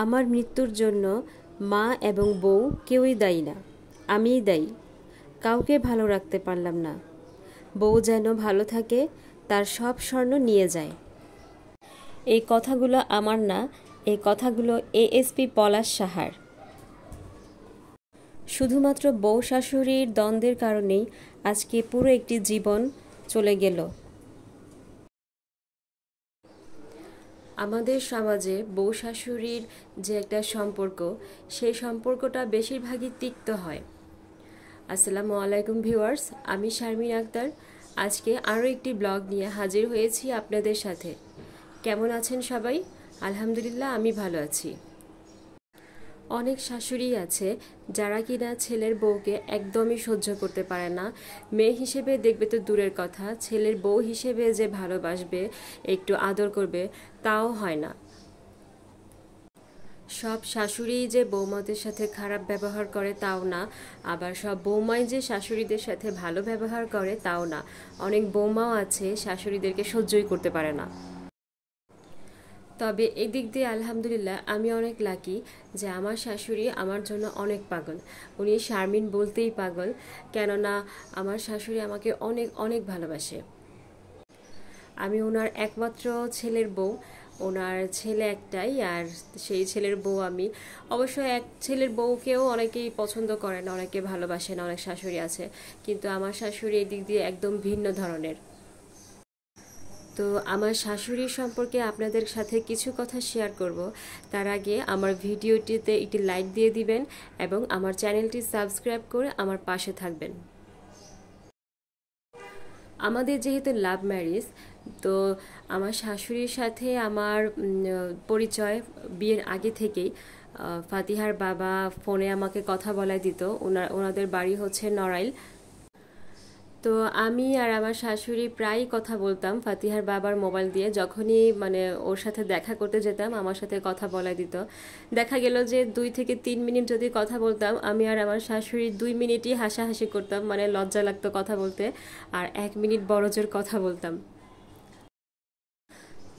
আমার মৃত্যুর জন্য মা এবং বউ কেউই দায়ী না, আমিই দায়ী। কাউকে ভালো রাখতে পারলাম না। বউ যেন ভালো থাকে, তার সব স্বর্ণ নিয়ে যায়। এই কথাগুলো আমার না, এই কথাগুলো এএসপি পলাশ সাহার। শুধুমাত্র বউ শাশুড়ির দ্বন্দ্বের কারণেই আজকে পুরো একটি জীবন চলে গেল। আমাদের সমাজে বউ শাশুড়ির যে একটা সম্পর্ক, সেই সম্পর্কটা বেশিরভাগই তিক্ত হয়। আসসালামু আলাইকুম ভিউয়ার্স, আমি শারমিন আক্তার। আজকে আরও একটি ব্লগ নিয়ে হাজির হয়েছি আপনাদের সাথে। কেমন আছেন সবাই? আলহামদুলিল্লাহ, আমি ভালো আছি। অনেক শাশুড়ি আছে যারা কিনা ছেলের বউকে একদমই সহ্য করতে পারে না। মেয়ে হিসেবে দেখবে তো দূরের কথা, ছেলের বউ হিসেবে যে ভালোবাসবে, একটু আদর করবে, তাও হয় না। সব শাশুড়ি যে বৌমাদের সাথে খারাপ ব্যবহার করে তাও না, আবার সব বৌমাই যে শাশুড়িদের সাথে ভালো ব্যবহার করে তাও না। অনেক বৌমাও আছে শাশুড়িদেরকে সহ্যই করতে পারে না। তবে এদিক দিয়ে আলহামদুলিল্লাহ আমি অনেক লাকি যে আমার শাশুড়ি আমার জন্য অনেক পাগল। উনি শারমিন বলতেই পাগল, কেননা আমার শাশুড়ি আমাকে অনেক অনেক ভালোবাসে। আমি ওনার একমাত্র ছেলের বউ। ওনার ছেলে একটাই, আর সেই ছেলের বউ আমি। অবশ্য এক ছেলের বউকেও অনেকেই পছন্দ করে না, অনেকে ভালোবাসে না, অনেক শাশুড়ি আছে, কিন্তু আমার শাশুড়ি এই দিক দিয়ে একদম ভিন্ন ধরনের। তো আমার শাশুড়ির সম্পর্কে আপনাদের সাথে কিছু কথা শেয়ার করব। তার আগে আমার ভিডিওটিতে একটি লাইক দিয়ে দিবেন এবং আমার চ্যানেলটি সাবস্ক্রাইব করে আমার পাশে থাকবেন। আমাদের যেহেতু লাভ ম্যারেজ, তো আমার শাশুড়ির সাথে আমার পরিচয় বিয়ের আগে থেকেই। ফাতিহার বাবা ফোনে আমাকে কথা বলাই দিত। ওনাদের বাড়ি হচ্ছে নড়াইল। তো আমি আর আমার শাশুড়ি প্রায়ই কথা বলতাম ফাতিহার বাবার মোবাইল দিয়ে। যখনই ওর সাথে দেখা করতে যেতাম, আমার সাথে কথা বলাই দিত। দেখা গেল যে 2 থেকে 3 মিনিট যদি কথা বলতাম, আমি আর আমার শাশুড়ি 2 মিনিটই হাসাহাসি করতাম, লজ্জা লাগতো কথা বলতে, আর 1 মিনিট বড়জোর কথা বলতাম।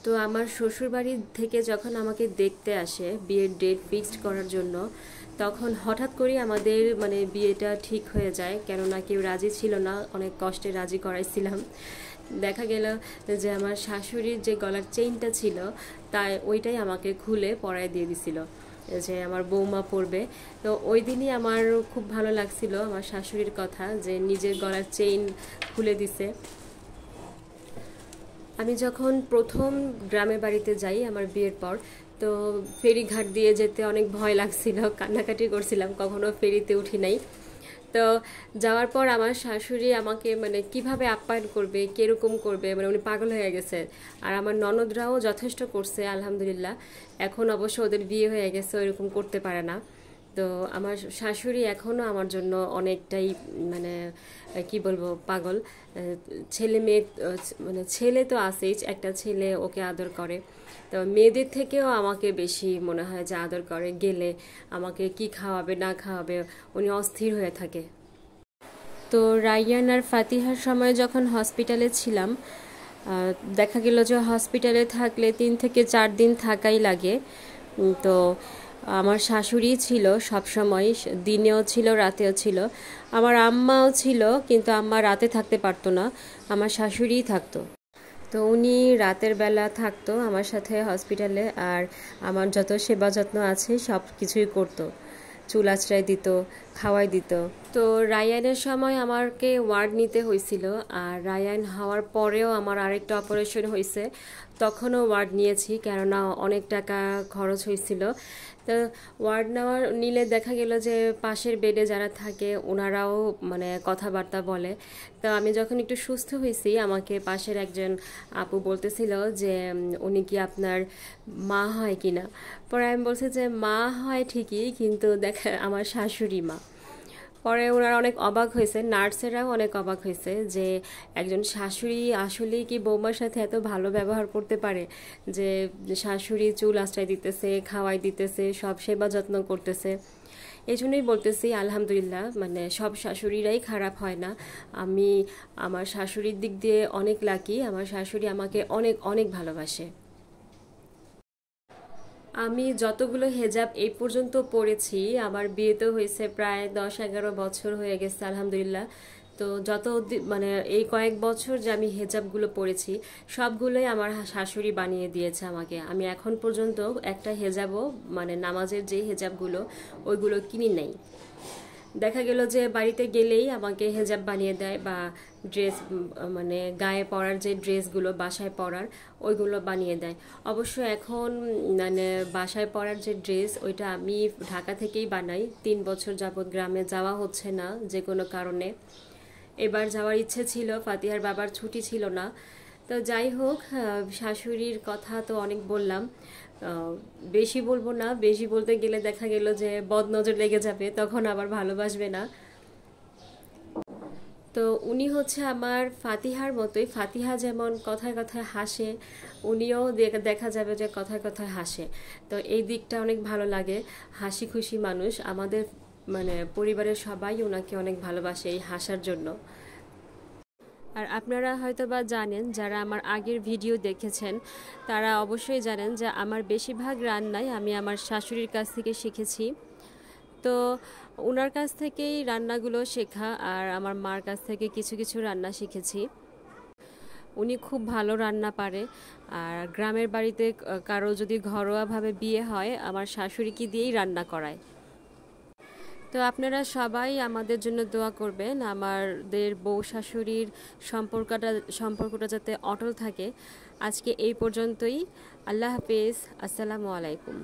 তো আমার শ্বশুরবাড়ি থেকে যখন আমাকে দেখতে আসে বিয়ের ডেট ফিক্সড করার জন্য, তখন হঠাৎ করেই আমাদের বিয়েটা ঠিক হয়ে যায়, কেননা কেউ রাজি ছিল না, অনেক কষ্টে রাজি করাইছিলাম। দেখা গেল যে আমার শাশুড়ির যে গলার চেইনটা ছিল, তাই ওইটাই আমাকে খুলে পরায় দিয়ে দিছিল, যে আমার বৌমা পরবে। তো ওই দিনই আমার খুব ভালো লাগছিল আমার শাশুড়ির কথা, যে নিজের গলার চেইন খুলে দিছে। আমি যখন প্রথম গ্রামের বাড়িতে যাই আমার বিয়ের পর, তো ফেরিঘাট দিয়ে যেতে অনেক ভয় লাগছিল, কান্নাকাটি করছিলাম, কখনো ফেরিতে উঠি নাই। তো যাওয়ার পর আমার শাশুড়ি আমাকে কিভাবে আপ্যায়ন করবে, কিরকম করবে, উনি পাগল হয়ে গেছে। আর আমার ননদরাও যথেষ্ট করছে আলহামদুলিল্লাহ। এখন অবশ্য ওদের বিয়ে হয়ে গেছে, ওইরকম করতে পারে না। তো আমার শাশুড়ি এখনও আমার জন্য অনেকটাই কি বলবো, পাগল। ছেলে মেয়ে ছেলে তো আছেই, একটা ছেলে, ওকে আদর করে। তো মেয়েদের থেকেও আমাকে বেশি মনে হয় যে আদর করে। গেলে আমাকে কি খাওয়াবে না খাওয়াবে উনি অস্থির হয়ে থাকে। তো রাইয়ান আর ফাতিহার সময় যখন হসপিটালে ছিলাম, দেখা গেল যে হসপিটালে থাকলে 3 থেকে 4 দিন থাকাই লাগে। তো আমার শাশুড়ি ছিল সব সময়, দিনেও ছিল রাতেও ছিল। আমার আম্মাও ছিল, কিন্তু আম্মা রাতে থাকতে পারতো না, আমার শাশুড়িই থাকতো। তো উনি রাতের বেলা থাকতো আমার সাথে হসপিটালে, আর আমার যত সেবা যত্ন আছে সব কিছুই করতো, চুল আঁচড়াই দিত, খাওয়াই দিত। তো রায়ানের সময় আমাকে ওয়ার্ড নিতে হয়েছিল, আর রায়ান হওয়ার পরেও আমার আরেকটা অপারেশন হয়েছে, তখনও ওয়ার্ড নিয়েছি, কেননা অনেক টাকা খরচ হয়েছিল। তো ওয়ার্ড নিলে দেখা গেল যে পাশের বেডে যারা থাকে ওনারাও কথাবার্তা বলে। তো আমি যখন একটু সুস্থ হয়েছি, আমাকে পাশের একজন আপু বলতেছিল যে উনি কি আপনার মা হয় কিনা। পরে আমি বলছি যে মা হয় ঠিকই, কিন্তু দেখা আমার শাশুড়ি মা। পরে ওনারা অনেক অবাক হয়েছে, নার্সেরাও অনেক অবাক হয়েছে যে একজন শাশুড়ি আসলেই কি বৌমার সাথে এত ভালো ব্যবহার করতে পারে, যে শাশুড়ি চুল আঁচড়াই দিতেছে, খাওয়াই দিতেছে, সব সেবা যত্ন করতেছে। এই জন্যই বলতেছি আলহামদুলিল্লাহ, সব শাশুড়িরাই খারাপ হয় না। আমি আমার শাশুড়ির দিক দিয়ে অনেক লাকি, আমার শাশুড়ি আমাকে অনেক অনেক ভালোবাসে। আমি যতগুলো হেজাব এই পর্যন্ত পরেছি, আমার বিয়ে তো হয়েছে প্রায় 10-11 বছর হয়ে গেছে আলহামদুলিল্লাহ। তো মানে এই কয়েক বছর যে আমি হেজাবগুলো পরেছি সবগুলোই আমার শাশুড়ি বানিয়ে দিয়েছে আমাকে। আমি এখন পর্যন্ত একটা হেজাবও, মানে নামাজের যে হেজাবগুলো ওইগুলো কিনি নাই। দেখা গেল যে বাড়িতে গেলেই আমাকে হেজাব বানিয়ে দেয়, বা ড্রেস, মানে গায়ে পরার যে ড্রেসগুলো বাসায় পরার ওইগুলো বানিয়ে দেয়। অবশ্য এখন মানে বাসায় পরার যে ড্রেস ওইটা আমি ঢাকা থেকেই বানাই। 3 বছর যাবৎ গ্রামে যাওয়া হচ্ছে না যে কোনো কারণে। এবার যাওয়ার ইচ্ছে ছিল, ফাতিহার বাবার ছুটি ছিল না। তো যাই হোক, শাশুড়ির কথা তো অনেক বললাম, বেশি বলবো না, বেশি বলতে গেলে দেখা গেল যে বদনজর লেগে যাবে, তখন আবার ভালোবাসবে না। তো উনি হচ্ছে আমার ফাতিহার মতোই। ফাতিহা যেমন কথায় কথায় হাসে, উনিও দেখা যাবে যে কথায় কথায় হাসে। তো এই দিকটা অনেক ভালো লাগে। হাসি খুশি মানুষ আমাদের, মানে পরিবারের সবাই ওনাকে অনেক ভালোবাসে এই হাসার জন্য। আর আপনারা হয়তো বা জানেন, যারা আমার আগের ভিডিও দেখেছেন তারা অবশ্যই জানেন যে আমার বেশিরভাগ রান্নাই আমি আমার শাশুড়ির কাছ থেকে শিখেছি। তো ওনার কাছ থেকেই রান্নাগুলো শেখা, আর আমার মার কাছ থেকে কিছু কিছু রান্না শিখেছি। উনি খুব ভালো রান্না পারে। আর গ্রামের বাড়িতে কারো যদি ঘরোয়াভাবে বিয়ে হয়, আমার শাশুড়িকে দিয়েই রান্না করায়। তো আপনারা সবাই আমাদের জন্য দোয়া করবেন, আমাদের বউ শাশুড়ির সম্পর্কটা যাতে অটল থাকে। আজকে এই পর্যন্তই। আল্লাহ হাফেজ। আসসালামু আলাইকুম।